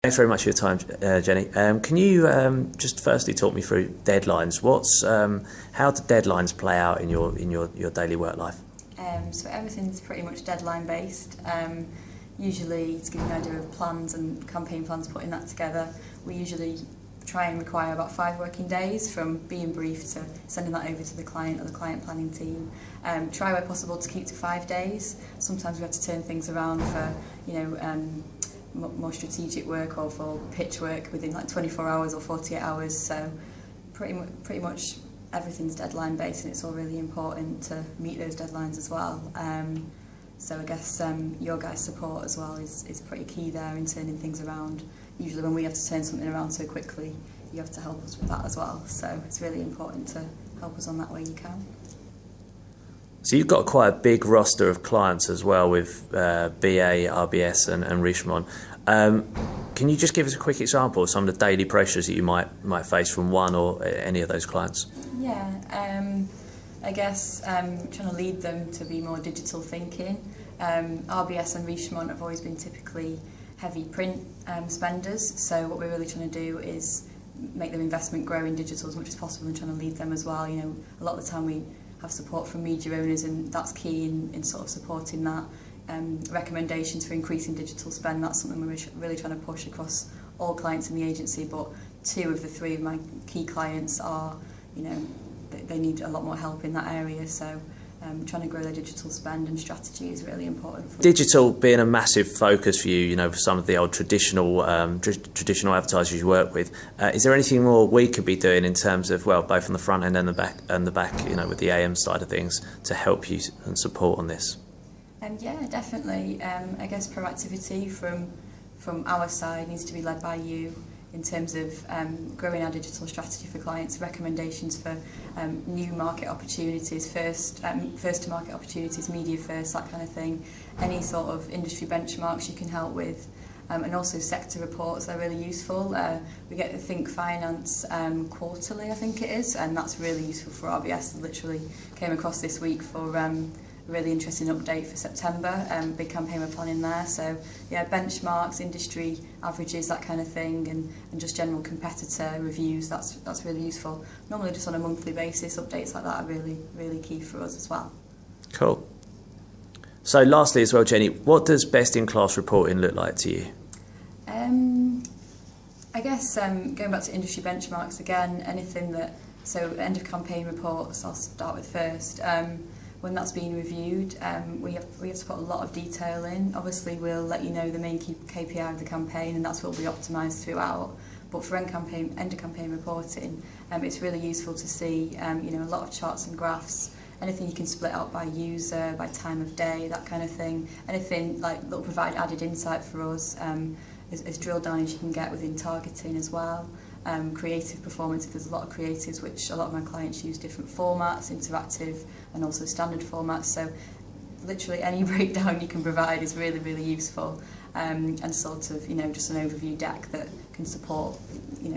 Thanks very much for your time, Jenny. Can you just firstly talk me through deadlines? How do deadlines play out in your daily work life? So everything's pretty much deadline based. Usually, to give you an idea of plans and campaign plans, putting that together, we usually try and require about 5 working days from being briefed to sending that over to the client or the client planning team. Try where possible to keep to 5 days. Sometimes we have to turn things around for, more strategic work or for pitch work within like 24 hours or 48 hours. So pretty much everything's deadline based, and it's all really important to meet those deadlines as well. So I guess your guys' support as well is pretty key there in turning things around. Usually when we have to turn something around so quickly, you have to help us with that as well. So it's really important to help us on that way you can. So you've got quite a big roster of clients as well with BA, RBS and Richemont. Can you just give us a quick example of some of the daily pressures that you might face from one or any of those clients? Yeah, I guess trying to lead them to be more digital thinking. RBS and Richemont have always been typically heavy print spenders, so what we're really trying to do is make their investment grow in digital as much as possible and trying to lead them as well. You know, a lot of the time we have support from media owners, and that's key in sort of supporting that. Recommendations for increasing digital spend, that's something we're really trying to push across all clients in the agency, but 2 of the 3 of my key clients are, they need a lot more help in that area, so trying to grow their digital spend and strategy is really important. Digital being a massive focus for you, for some of the old traditional advertisers you work with, is there anything more we could be doing in terms of, well, both on the front end and the back, with the AM side of things to help you and support on this? Yeah, definitely. I guess proactivity from our side needs to be led by you in terms of growing our digital strategy for clients, recommendations for new market opportunities, first to market opportunities, media first, that kind of thing. Any sort of industry benchmarks you can help with, and also sector reports, they're really useful. We get the Think Finance quarterly, I think it is, and that's really useful for RBS. Literally came across this week for really interesting update for September, big campaign we're planning there. So yeah, benchmarks, industry averages, that kind of thing, and just general competitor reviews, that's really useful. Normally just on a monthly basis, updates like that are really key for us as well. Cool. So lastly as well, Jenny, what does best-in-class reporting look like to you? I guess going back to industry benchmarks again, so end of campaign reports, I'll start with first. When that's being reviewed, we have to put a lot of detail in. Obviously, we'll let you know the main KPI of the campaign, and that's what will be optimised throughout. But for end of campaign reporting, it's really useful to see, a lot of charts and graphs. Anything you can split out by user, by time of day, that kind of thing. Anything that'll provide added insight for us, as drilled down as you can get within targeting as well. Creative performance, if there's a lot of creatives, which a lot of my clients use different formats, interactive and also standard formats, so literally any breakdown you can provide is really useful, and sort of just an overview deck that can support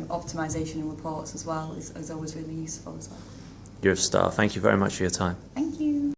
optimization and reports as well is always really useful as well. You're a star. Thank you very much for your time.